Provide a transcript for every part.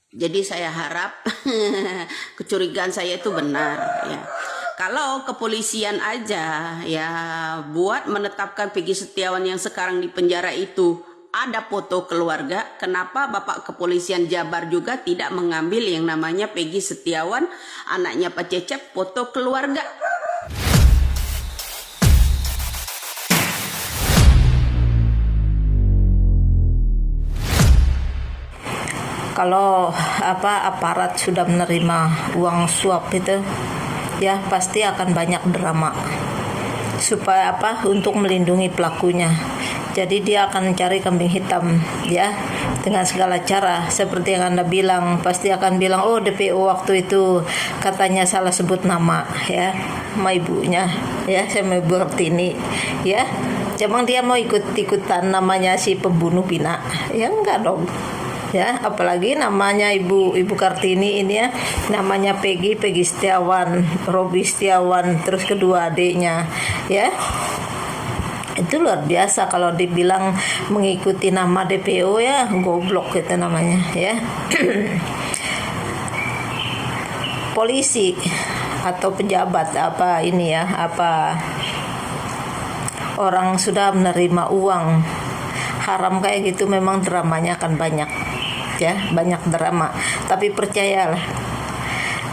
Jadi saya harap kecurigaan saya itu benar ya. Kalau kepolisian aja ya buat menetapkan Peggy Setiawan yang sekarang di penjara itu ada foto keluarga, kenapa Bapak Kepolisian Jabar juga tidak mengambil yang namanya Peggy Setiawan, anaknya Pak Cecep, foto keluarga? Kalau aparat sudah menerima uang suap itu ya pasti akan banyak drama supaya untuk melindungi pelakunya. Jadi dia akan mencari kambing hitam ya dengan segala cara, seperti yang Anda bilang, pasti akan bilang oh DPO waktu itu katanya salah sebut nama ya sama ibunya ya, sama Ibu Kartini ya. Emang dia mau ikut-ikutan namanya si pembunuh Pina? Ya enggak dong. Ya, apalagi namanya Ibu Kartini ini ya, namanya Peggy Setiawan, Robi Setiawan, terus kedua adiknya ya. Itu luar biasa kalau dibilang mengikuti nama DPO ya, goblok itu namanya ya. Polisi atau pejabat orang sudah menerima uang haram kayak gitu, memang dramanya akan banyak ya, banyak drama. Tapi percayalah,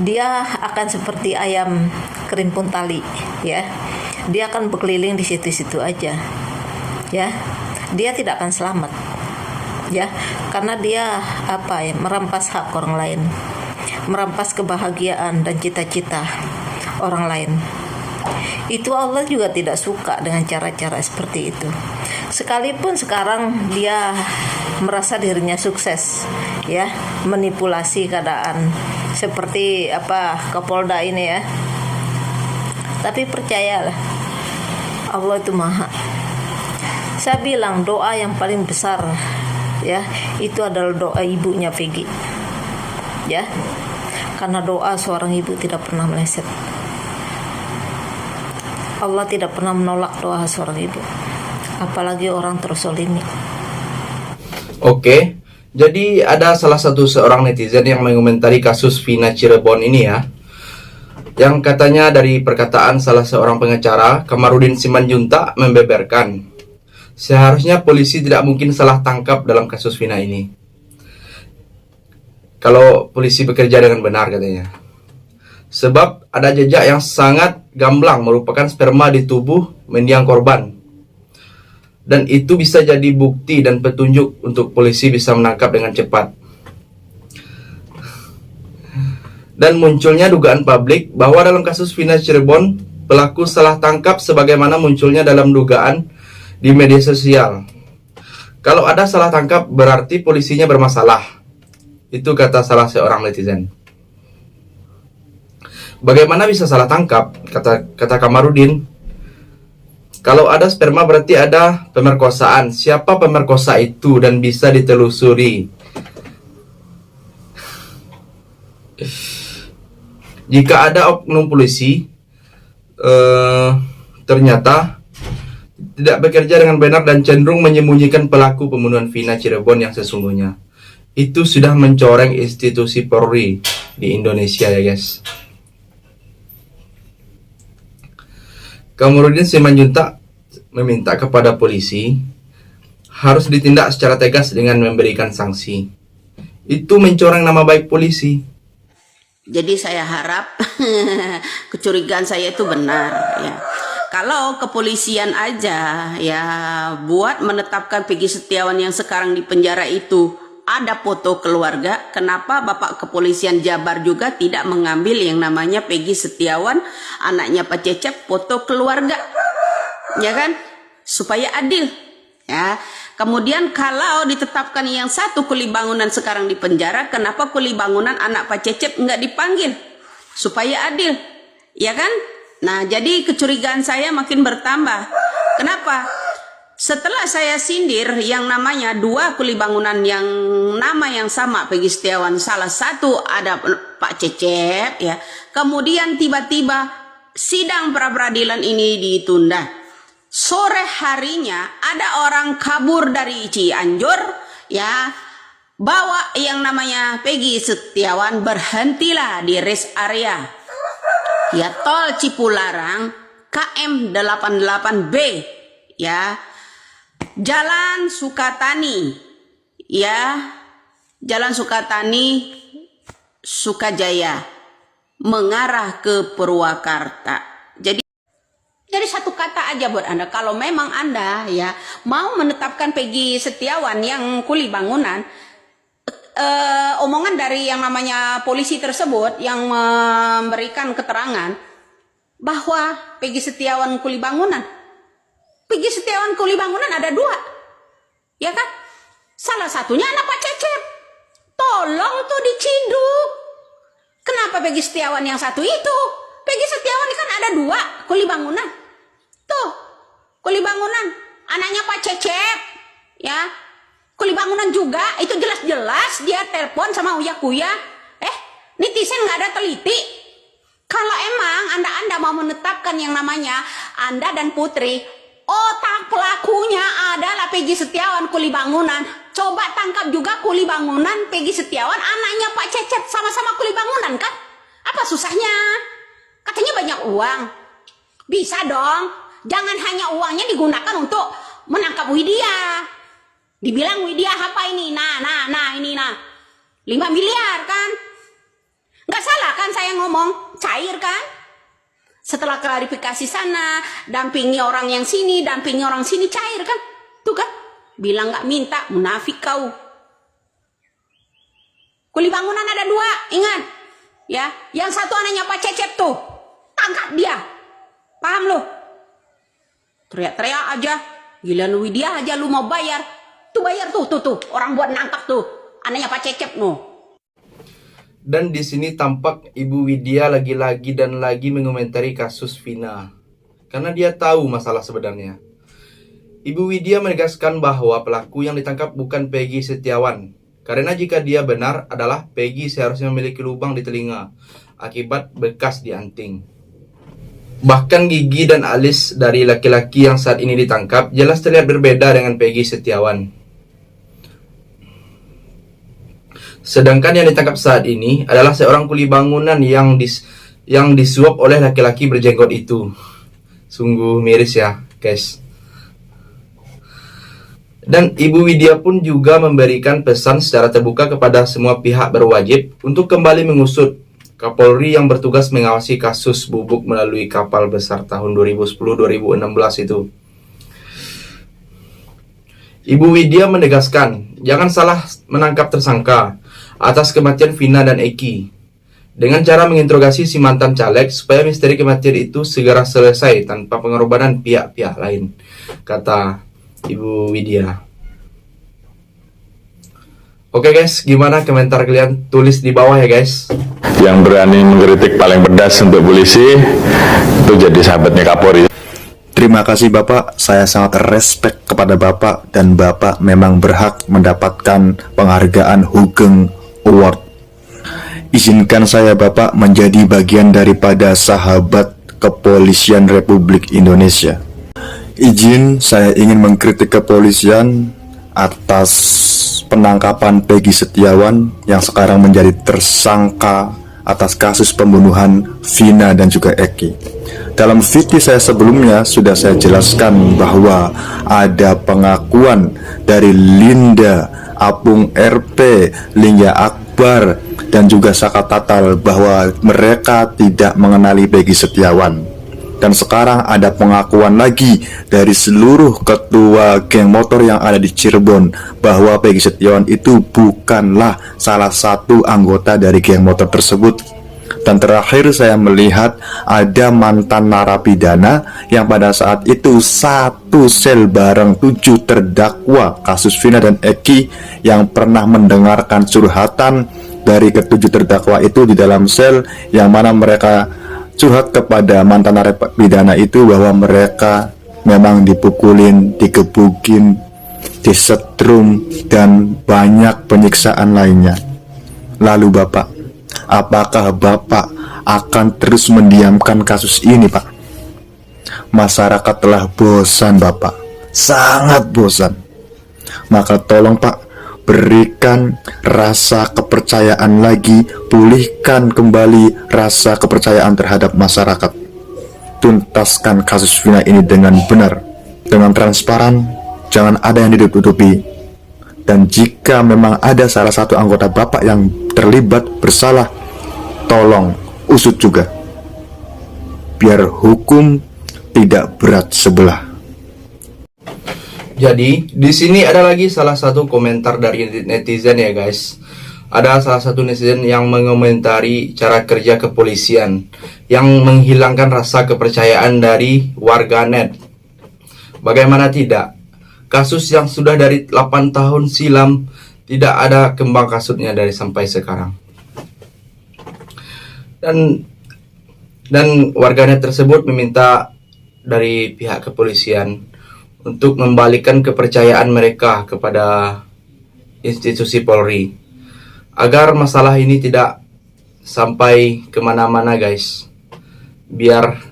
dia akan seperti ayam kerimpun tali ya, dia akan berkeliling di situ-situ aja ya, dia tidak akan selamat ya, karena dia merampas hak orang lain, merampas kebahagiaan dan cita-cita orang lain. Itu Allah juga tidak suka dengan cara-cara seperti itu. Sekalipun sekarang dia merasa dirinya sukses ya, manipulasi keadaan seperti Kapolda ini ya. Tapi percayalah, Allah itu maha. Saya bilang doa yang paling besar ya itu adalah doa ibunya Peggy ya, karena doa seorang ibu tidak pernah meleset. Allah tidak pernah menolak doa seorang ibu, apalagi orang terzolimi. Oke, jadi ada salah satu seorang netizen yang mengomentari kasus Vina Cirebon ini ya, yang katanya dari perkataan salah seorang pengacara, Kamarudin Simanjuntak, membeberkan seharusnya polisi tidak mungkin salah tangkap dalam kasus Vina ini kalau polisi bekerja dengan benar katanya. Sebab ada jejak yang sangat gamblang merupakan sperma di tubuh mendiang korban. Dan itu bisa jadi bukti dan petunjuk untuk polisi bisa menangkap dengan cepat. Dan munculnya dugaan publik bahwa dalam kasus Vina Cirebon, pelaku salah tangkap sebagaimana munculnya dalam dugaan di media sosial. Kalau ada salah tangkap berarti polisinya bermasalah. Itu kata salah seorang netizen. Bagaimana bisa salah tangkap? Kata Kamarudin, kalau ada sperma berarti ada pemerkosaan. Siapa pemerkosa itu dan bisa ditelusuri. Jika ada oknum polisi ternyata tidak bekerja dengan benar dan cenderung menyembunyikan pelaku pembunuhan Vina Cirebon yang sesungguhnya, itu sudah mencoreng institusi Polri di Indonesia ya guys. Kamarudin Simanjuntak meminta kepada polisi harus ditindak secara tegas dengan memberikan sanksi. Itu mencoreng nama baik polisi. Jadi saya harap kecurigaan saya itu benar ya. Kalau kepolisian aja ya buat menetapkan Peggy Setiawan yang sekarang di penjara itu ada foto keluarga, kenapa Bapak Kepolisian Jabar juga tidak mengambil yang namanya Peggy Setiawan, anaknya Pak Cecep, foto keluarga? Ya kan? Supaya adil ya. Kemudian kalau ditetapkan yang satu Kuli Bangunan sekarang di penjara, kenapa Kuli Bangunan anak Pak Cecep nggak dipanggil? Supaya adil, ya kan? Nah, jadi kecurigaan saya makin bertambah. Kenapa? Setelah saya sindir yang namanya dua Kuli Bangunan yang nama yang sama Peggy Setiawan, salah satu ada Pak Cecep ya. Kemudian tiba-tiba sidang pra peradilan ini ditunda. Sore harinya ada orang kabur dari Cianjur ya, bawa yang namanya Peggy Setiawan berhentilah di rest area ya tol Cipularang KM 88B ya, Jalan Sukatani ya, Jalan Sukatani Sukajaya mengarah ke Purwakarta. Jadi satu kata aja buat Anda, kalau memang Anda ya mau menetapkan Peggy Setiawan yang kuli bangunan, omongan dari yang namanya polisi tersebut yang memberikan keterangan bahwa Peggy Setiawan kuli bangunan ada 2, ya kan? Salah satunya anak Pak Cecep, tolong tuh diciduk. Kenapa Peggy Setiawan yang satu itu? Peggy Setiawan kan ada 2 kuli bangunan. Tuh, kuli bangunan, anaknya Pak Cecep, ya, kuli bangunan juga, itu jelas-jelas dia telepon sama Uya-Kuya. Netizen nggak ada teliti. Kalau emang Anda mau menetapkan yang namanya Anda dan Putri, otak pelakunya adalah Peggy Setiawan kuli bangunan. Coba tangkap juga kuli bangunan Peggy Setiawan, anaknya Pak Cecep, sama-sama kuli bangunan kan? Apa susahnya? Katanya banyak uang. Bisa dong. Jangan hanya uangnya digunakan untuk menangkap Widya. Dibilang Widya apa ini? Nah, ini 5 miliar kan? Nggak salah kan saya ngomong? Cair kan? Setelah klarifikasi sana, dampingi orang yang sini, dampingi orang sini, cair kan? Tuh kan? Bilang nggak minta, munafik kau. Kuli bangunan ada 2, ingat. Ya, yang satu anaknya Pak Cecep tuh. Tangkap dia. Paham lu? Teriak-teriak aja, giliran Widya aja lu mau bayar. Tuh bayar tuh, orang buat nangkap tuh, anaknya Pak Cecep no. Dan di sini tampak Ibu Widya lagi-lagi dan lagi mengomentari kasus Vina, karena dia tahu masalah sebenarnya. Ibu Widya menegaskan bahwa pelaku yang ditangkap bukan Peggy Setiawan, karena jika dia benar adalah Peggy seharusnya memiliki lubang di telinga akibat bekas dianting. Bahkan gigi dan alis dari laki-laki yang saat ini ditangkap jelas terlihat berbeda dengan Peggy Setiawan. Sedangkan yang ditangkap saat ini adalah seorang kuli bangunan yang disuap oleh laki-laki berjenggot itu. Sungguh miris ya, guys. Dan Ibu Widya pun juga memberikan pesan secara terbuka kepada semua pihak berwajib untuk kembali mengusut Kapolri yang bertugas mengawasi kasus bubuk melalui kapal besar tahun 2010-2016 itu. Ibu Widya menegaskan, jangan salah menangkap tersangka atas kematian Vina dan Eki dengan cara menginterogasi si mantan caleg supaya misteri kematian itu segera selesai tanpa pengorbanan pihak-pihak lain, kata Ibu Widya. Oke guys, gimana komentar kalian? Tulis di bawah ya guys. Yang berani mengkritik paling pedas untuk polisi itu jadi sahabatnya Kapolri. Terima kasih Bapak, saya sangat respect kepada Bapak dan Bapak memang berhak mendapatkan penghargaan Hugeng Award. Izinkan saya Bapak menjadi bagian daripada sahabat Kepolisian Republik Indonesia. Izin saya ingin mengkritik kepolisian atas penangkapan Peggy Setiawan yang sekarang menjadi tersangka atas kasus pembunuhan Vina dan juga Eki. Dalam video saya sebelumnya sudah saya jelaskan bahwa ada pengakuan dari Linda, Apung RP, Lingga Akbar, dan juga Saka Tatal bahwa mereka tidak mengenali Peggy Setiawan. Dan sekarang ada pengakuan lagi dari seluruh ketua geng motor yang ada di Cirebon bahwa Peggy Setiawan itu bukanlah salah satu anggota dari geng motor tersebut. Dan terakhir saya melihat ada mantan narapidana yang pada saat itu satu sel bareng 7 terdakwa kasus Vina dan Eki yang pernah mendengarkan curhatan dari ketujuh terdakwa itu di dalam sel, yang mana mereka curhat kepada mantan narapidana itu bahwa mereka memang dipukulin, digebukin, disetrum, dan banyak penyiksaan lainnya. Lalu Bapak, apakah Bapak akan terus mendiamkan kasus ini Pak? Masyarakat telah bosan Bapak, sangat bosan. Maka tolong Pak, berikan rasa kepercayaan lagi, pulihkan kembali rasa kepercayaan terhadap masyarakat. Tuntaskan kasus Vina ini dengan benar, dengan transparan, jangan ada yang ditutupi. Dan jika memang ada salah satu anggota Bapak yang terlibat bersalah, tolong usut juga, biar hukum tidak berat sebelah. Jadi, di sini ada lagi salah satu komentar dari netizen ya guys. Ada salah satu netizen yang mengomentari cara kerja kepolisian yang menghilangkan rasa kepercayaan dari warganet. Bagaimana tidak? Kasus yang sudah dari 8 tahun silam tidak ada kembang kasutnya dari sampai sekarang. Dan warganet tersebut meminta dari pihak kepolisian untuk membalikan kepercayaan mereka kepada institusi Polri agar masalah ini tidak sampai kemana-mana guys, biar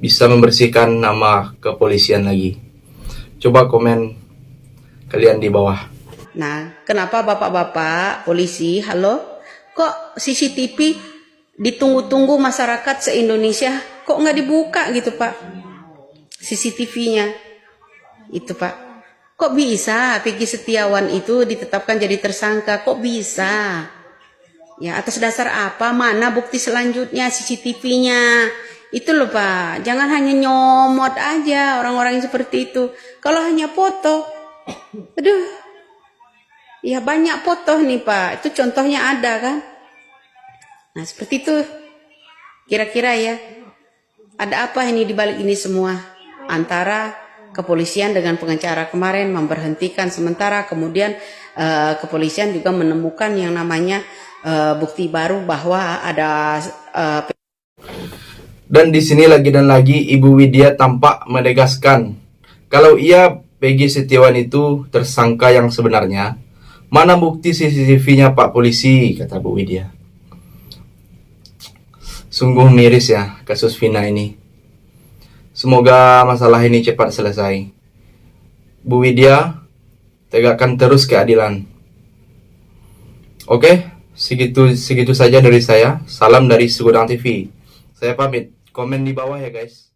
bisa membersihkan nama kepolisian lagi. Coba komen kalian di bawah. Nah, kenapa bapak-bapak polisi, halo, kok CCTV ditunggu-tunggu masyarakat se-Indonesia, kok nggak dibuka gitu Pak, CCTV-nya? Itu Pak, kok bisa Peggy Setiawan itu ditetapkan jadi tersangka? Kok bisa? Ya atas dasar apa? Mana bukti selanjutnya CCTV-nya? Itu loh Pak, jangan hanya nyomot aja orang-orang yang seperti itu. Kalau hanya foto, aduh, ya banyak foto nih Pak, itu contohnya ada kan? Nah seperti itu, kira-kira ya, ada apa ini dibalik ini semua? Antara kepolisian dengan pengacara kemarin memberhentikan sementara, kemudian kepolisian juga menemukan yang namanya bukti baru bahwa ada dan di sini lagi dan lagi Ibu Widya tampak menegaskan kalau ia Peggy Setiawan itu tersangka yang sebenarnya. Mana bukti CCTV-nya Pak Polisi, kata Bu Widya. Sungguh miris ya kasus Vina ini. Semoga masalah ini cepat selesai. Bu Widya, tegakkan terus keadilan. Oke, segitu saja dari saya. Salam dari Segudang TV. Saya pamit. Komen di bawah ya guys.